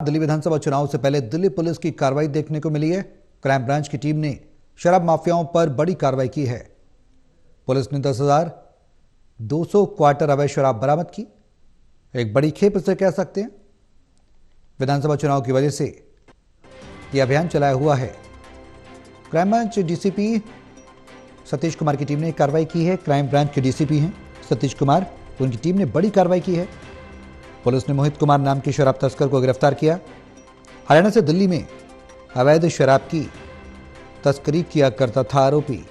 दिल्ली विधानसभा चुनाव से पहले दिल्ली पुलिस की कार्रवाई देखने को मिली है। क्राइम ब्रांच की टीम ने शराब माफियाओं पर बड़ी कार्रवाई की है। पुलिस ने 10,200 क्वार्टर अवैध शराब बरामद की। एक बड़ी खेप इसे कह सकते हैं। विधानसभा चुनाव की वजह से यह अभियान चलाया हुआ है। Crime branch DCP Satish Kumar की टीम ने कार्रवाई की है। क्राइम ब्रांच के डीसीपी हैं सतीश कुमार, उनकी टीम ने बड़ी कार्रवाई की है। पुलिस ने मोहित कुमार नाम के शराब तस्कर को गिरफ्तार किया। हरियाणा से दिल्ली में अवैध शराब की तस्करी किया करता था आरोपी।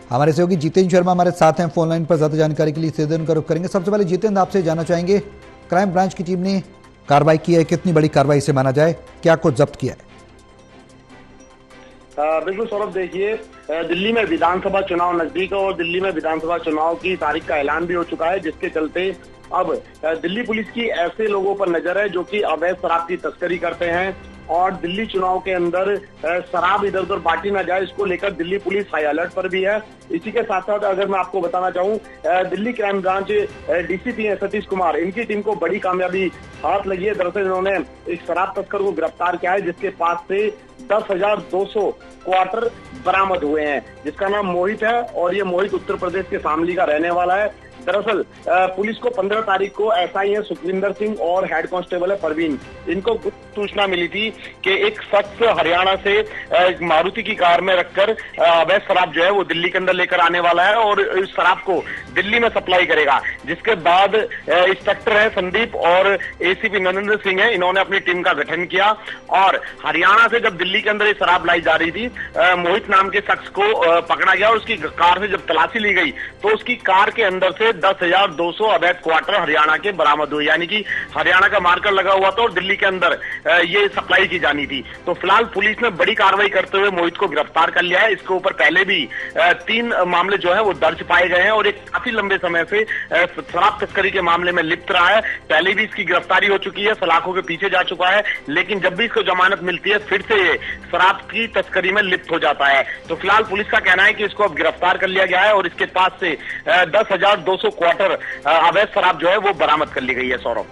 हमारे सहयोगी जितेंद्र शर्मा हमारे साथ हैं फोन लाइन पर। ज्यादा जानकारी के लिए सीधे उनका रुख करेंगे। सबसे पहले जितेंद्र, आपसे जानना चाहेंगे, क्राइम ब्रांच की टीम ने कार्रवाई की है, कितनी बड़ी कार्रवाई से माना जाए, क्या कुछ जब्त किया है? बिल्कुल सौरभ, देखिए दिल्ली में विधानसभा चुनाव नजदीक है और दिल्ली में विधानसभा चुनाव की तारीख का ऐलान भी हो चुका है, जिसके चलते अब दिल्ली पुलिस की ऐसे लोगों पर नजर है जो कि अवैध शराब की तस्करी करते हैं और दिल्ली चुनाव के अंदर शराब इधर उधर बांटी ना जाए, इसको लेकर दिल्ली पुलिस हाई अलर्ट पर भी है। इसी के साथ साथ अगर मैं आपको बताना चाहूँ, दिल्ली क्राइम ब्रांच डीसीपी है सतीश कुमार, इनकी टीम को बड़ी कामयाबी हाथ लगी है। दरअसल इन्होंने एक शराब तस्कर को गिरफ्तार किया है, जिसके पास से 10,200 क्वार्टर बरामद हुए हैं, जिसका नाम मोहित है और ये मोहित उत्तर प्रदेश के शामली का रहने वाला है। दरअसल पुलिस को 15 तारीख को एसआई है सुखविंदर सिंह और हेड कांस्टेबल है परवीन, इनको सूचना मिली थी कि एक शख्स हरियाणा से मारुति की कार में रखकर अवैध शराब जो है वो दिल्ली के अंदर लेकर आने वाला है और इस शराब को दिल्ली में सप्लाई करेगा। जिसके बाद इंस्पेक्टर है संदीप और एसीपी नरेंद्र सिंह है, इन्होंने अपनी टीम का गठन किया और हरियाणा से जब दिल्ली के अंदर ये शराब लाई जा रही थी, मोहित नाम के शख्स को पकड़ा गया और उसकी कार से जब तलाशी ली गई तो उसकी कार के अंदर से 10,200 अवैध क्वार्टर हरियाणा के बरामद हुए, यानी कि हरियाणा का मार्कर लगा हुआ था और दिल्ली के अंदर ये सप्लाई की जानी थी। तो फिलहाल पुलिस ने बड़ी कार्रवाई करते हुए मोहित को गिरफ्तार कर लिया है। इसके ऊपर पहले भी 3 मामले जो है वो दर्ज पाए गए हैं और एक काफी लंबे समय से शराब तस्करी के मामले में लिप्त रहा है। पहले भी इसकी गिरफ्तारी हो चुकी है, सलाखों के पीछे जा चुका है, लेकिन जब भी इसको जमानत मिलती है फिर से ये शराब की तस्करी में लिप्त हो जाता है। तो फिलहाल पुलिस का कहना है कि इसको अब गिरफ्तार कर लिया गया है और इसके पास से 10,200 क्वार्टर अवैध शराब जो है वो बरामद कर ली गई है। सौरभ,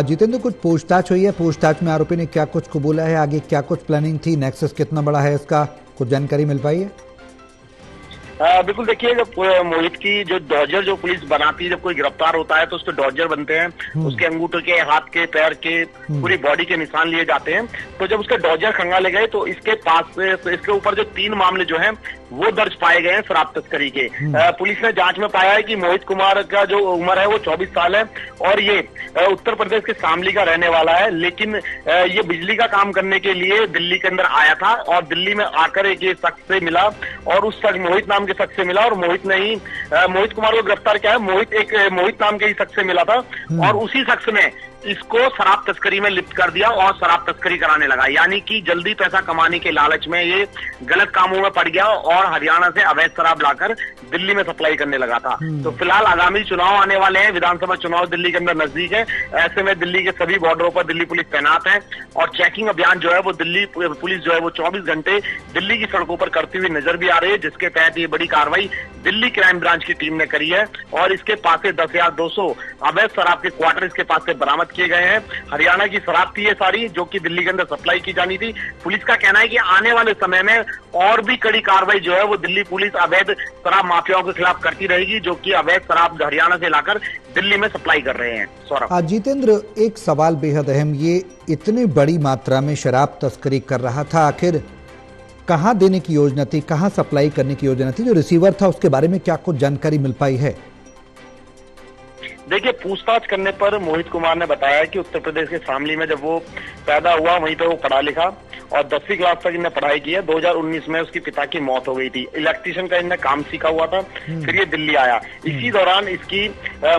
जितेंद्र, कुछ पूछताछ हुई है? पूछताछ में आरोपी ने क्या कुछ कबूला है? आगे क्या कुछ प्लानिंग थी? नेक्सस कितना बड़ा है, इसका कुछ जानकारी मिल पाई है? बिल्कुल, देखिए जब मोहित की जो डॉजर जो पुलिस बनाती है, जब कोई गिरफ्तार होता है तो उसके डॉजर बनते हैं, उसके अंगूठे के, हाथ के, पैर के, पूरी बॉडी के निशान लिए जाते हैं। तो जब उसके डॉजर खंगाले गए तो इसके पास से इसके ऊपर जो 3 मामले जो हैं वो दर्ज पाए गए हैं शराब तस्करी के। पुलिस ने जांच में पाया है कि मोहित कुमार का जो उम्र है वो 24 साल है और ये उत्तर प्रदेश के शामली का रहने वाला है, लेकिन ये बिजली का काम करने के लिए दिल्ली के अंदर आया था और दिल्ली में आकर एक ये शख्स से मिला और उस शख्स मोहित नाम के शख्स से मिला और मोहित ने ही मोहित कुमार को गिरफ्तार किया है। मोहित नाम के ही शख्स से मिला था और उसी शख्स ने इसको शराब तस्करी में लिप्त कर दिया और शराब तस्करी कराने लगा, यानी कि जल्दी पैसा कमाने के लालच में ये गलत कामों में पड़ गया और हरियाणा से अवैध शराब लाकर दिल्ली में सप्लाई करने लगा था। तो फिलहाल आगामी चुनाव आने वाले हैं, विधानसभा चुनाव दिल्ली के अंदर नजदीक है। ऐसे में दिल्ली के सभी बॉर्डरों पर दिल्ली पुलिस तैनात है और चेकिंग अभियान जो है वो दिल्ली पुलिस जो है वो 24 घंटे दिल्ली की सड़कों पर करती हुई नजर भी आ रही है, जिसके तहत ये बड़ी कार्रवाई दिल्ली क्राइम ब्रांच की टीम ने करी है और इसके पास से 10,200 अवैध शराब के क्वार्टर इसके पास से बरामद किए गए हैं। हरियाणा की शराब थी ये सारी, जो कि दिल्ली के अंदर सप्लाई की जानी थी। पुलिस का कहना है कि आने वाले समय में और भी कड़ी कार्रवाई जो है वो दिल्ली पुलिस अवैध शराब माफियाओं के खिलाफ करती रहेगी, जो कि अवैध शराब हरियाणा से लाकर दिल्ली में सप्लाई कर रहे हैं। सौरभ, जितेंद्र, एक सवाल बेहद अहम, ये इतनी बड़ी मात्रा में शराब तस्करी कर रहा था, आखिर कहां देने की योजना थी, कहां सप्लाई करने की योजना थी? जो रिसीवर था उसके बारे में क्या कुछ जानकारी मिल पाई है? देखिए, पूछताछ करने पर मोहित कुमार ने बताया कि उत्तर प्रदेश के शामली में जब वो पैदा हुआ वहीं पे वो पढ़ा लिखा और 10वीं क्लास तक इन्हें पढ़ाई की है। 2019 में उसके पिता की मौत हो गई थी। इलेक्ट्रीशियन का इन्हें काम सीखा हुआ था, फिर ये दिल्ली आया। इसी दौरान इसकी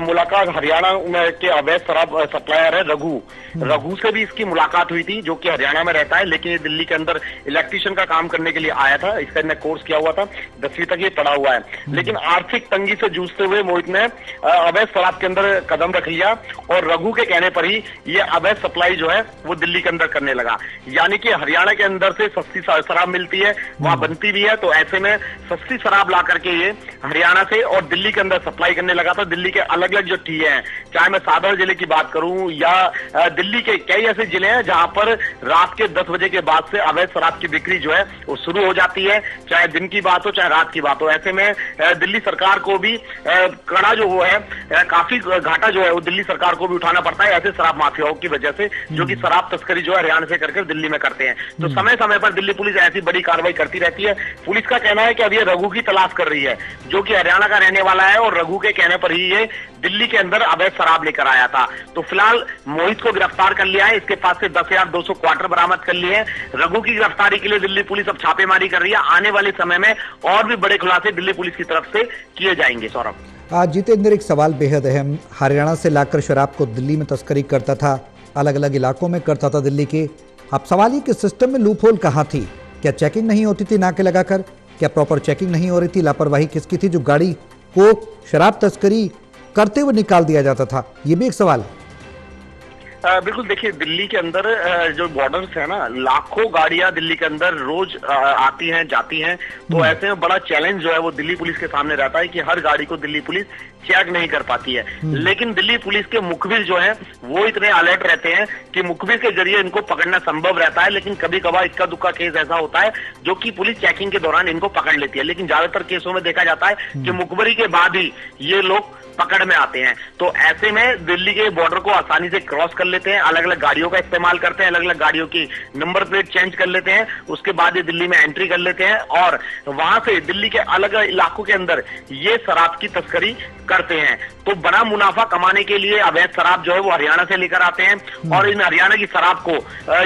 मुलाकात हरियाणा के अवैध शराब सप्लायर है रघु से भी इसकी मुलाकात हुई थी, जो कि हरियाणा में रहता है, लेकिन ये दिल्ली के अंदर इलेक्ट्रीशियन का काम करने के लिए आया था। इसका इन्हें कोर्स किया हुआ था, 10वीं तक ये पढ़ा हुआ है, लेकिन आर्थिक तंगी से जूझते हुए मोहित ने अवैध शराब के अंदर कदम रख लिया और रघु के कहने पर ही ये अवैध सप्लाई जो है वो दिल्ली के अंदर करने लगा। यानी कि हरियाणा हरियाणा के अंदर से सस्ती शराब मिलती है, वहां बनती भी है, तो ऐसे में सस्ती शराब ला करके ये हरियाणा से और दिल्ली के अंदर सप्लाई करने लगा था। दिल्ली के अलग अलग जो टीए हैं, चाहे मैं सागर जिले की बात करूं या दिल्ली के कई ऐसे जिले हैं जहां पर रात के 10 बजे के बाद से अवैध शराब की बिक्री जो है वो शुरू हो जाती है, चाहे दिन की बात हो चाहे रात की बात हो। ऐसे में दिल्ली सरकार को भी कड़ा जो वो है, काफी घाटा जो है वो दिल्ली सरकार को भी उठाना पड़ता है ऐसे शराब माफियाओं की वजह से, जो कि शराब तस्करी जो है हरियाणा से करके दिल्ली में करते हैं। तो समय समय पर दिल्ली पुलिस ऐसी बड़ी कार्रवाई करती रहती है। पुलिस का कहना है कि अब ये रघु की तलाश कर रही है, जो कि हरियाणा का रहने वाला है, और रघु के कहने पर ही ये दिल्ली के अंदर अवैध शराब लेकर आया था। तो फिलहाल मोहित को गिरफ्तार कर लिया है, इसके पास से 10,200 क्वार्टर बरामद कर लिए हैं। रघु की गिरफ्तारी के लिए दिल्ली पुलिस अब छापेमारी कर रही है। आने वाले समय में और भी बड़े खुलासे दिल्ली पुलिस की तरफ से किए जाएंगे। सौरभ, आज जितेंद्र, एक सवाल बेहद अहम, हरियाणा से लाकर शराब को दिल्ली में तस्करी करता था, अलग अलग इलाकों में करता था दिल्ली के। अब सवाल ये कि सिस्टम में लूपहोल कहाँ थी? क्या चेकिंग नहीं होती थी नाके लगाकर? क्या प्रॉपर चेकिंग नहीं हो रही थी? लापरवाही किसकी थी जो गाड़ी को शराब तस्करी करते हुए निकाल दिया जाता था? ये भी एक सवाल है। बिल्कुल, देखिए दिल्ली के अंदर जो बॉर्डर्स है ना, लाखों गाड़ियां दिल्ली के अंदर रोज आती हैं जाती हैं, तो ऐसे में बड़ा चैलेंज जो है वो दिल्ली पुलिस के सामने रहता है कि हर गाड़ी को दिल्ली पुलिस चेक नहीं कर पाती है। लेकिन दिल्ली पुलिस के मुखबिर जो है वो इतने अलर्ट रहते हैं कि मुखबिर के जरिए इनको पकड़ना संभव रहता है। लेकिन कभी कभार इक्का दुक्का केस ऐसा होता है जो कि पुलिस चेकिंग के दौरान इनको पकड़ लेती है, लेकिन ज्यादातर केसों में देखा जाता है कि मुखबरी के बाद ही ये लोग पकड़ में आते हैं। तो ऐसे में दिल्ली के बॉर्डर को आसानी से क्रॉस कर लेते हैं, अलग अलग गाड़ियों का इस्तेमाल करते हैं, अलग अलग गाड़ियों की नंबर प्लेट चेंज कर लेते हैं, उसके बाद ये दिल्ली में एंट्री कर लेते हैं और वहां से दिल्ली के अलग अलग इलाकों के अंदर ये शराब की तस्करी करते हैं। तो बड़ा मुनाफा कमाने के लिए अवैध शराब जो है वो हरियाणा से लेकर आते हैं और इन हरियाणा की शराब को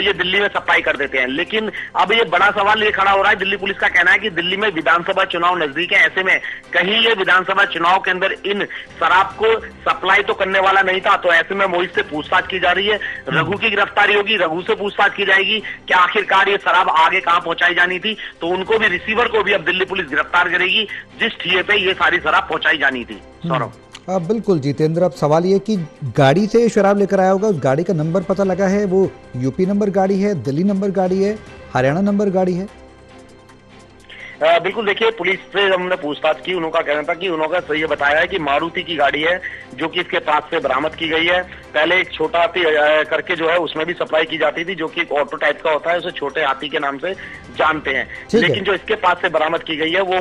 ये दिल्ली में सप्लाई कर देते हैं। लेकिन अब ये बड़ा सवाल ये खड़ा हो रहा है, दिल्ली पुलिस का कहना है कि दिल्ली में विधानसभा चुनाव नजदीक है, ऐसे में कहीं ये विधानसभा चुनाव के अंदर इन शराब को सप्लाई तो करने वाला नहीं था। तो ऐसे में मोहित से पूछताछ की जा रही है, रघु की गिरफ्तारी होगी, रघु से पूछताछ की जाएगी कि आखिरकार ये शराब आगे कहां पहुंचाई जानी थी। तो उनको भी, रिसीवर को भी अब दिल्ली पुलिस गिरफ्तार करेगी जिस ठिए पे ये सारी शराब पहुंचाई जानी थी। सौरभ, बिल्कुल जितेंद्र, अब सवाल ये कि गाड़ी से शराब लेकर आया होगा, उस गाड़ी का नंबर पता लगा है, वो यूपी नंबर गाड़ी है, दिल्ली नंबर गाड़ी है, हरियाणा नंबर गाड़ी है? बिल्कुल, देखिए पुलिस से हमने पूछताछ की, उनका कहना था कि उन्होंने सही बताया है कि मारुति की गाड़ी है जो कि इसके पास से बरामद की गई है। पहले एक छोटा हाथी करके जो है उसमें भी सप्लाई की जाती थी, जो कि एक ऑटो टाइप का होता है, उसे छोटे हाथी के नाम से जानते हैं। लेकिन जो इसके पास से बरामद की गई है वो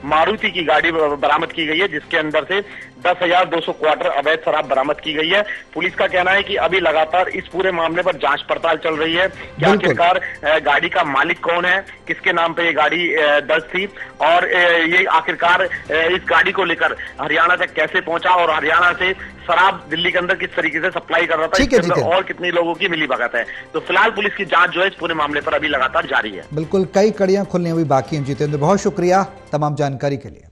मारुति की गाड़ी बरामद की गई है, जिसके अंदर से 10,200 क्वार्टर अवैध शराब बरामद की गई है। पुलिस का कहना है कि अभी लगातार इस पूरे मामले पर जांच पड़ताल चल रही है कि आखिरकार गाड़ी का मालिक कौन है, किसके नाम पे ये गाड़ी दर्ज थी और ये आखिरकार इस गाड़ी को लेकर हरियाणा तक कैसे पहुंचा और हरियाणा से शराब दिल्ली के अंदर किस तरीके से सप्लाई कर रहा था, इसके अंदर और कितनी लोगों की मिलीभगत है। तो फिलहाल पुलिस की जांच जो है इस पूरे मामले पर अभी लगातार जारी है। बिल्कुल, कई कड़ियां खुलनी अभी बाकी हैं। जितेंद्र, बहुत शुक्रिया तमाम जानकारी के लिए।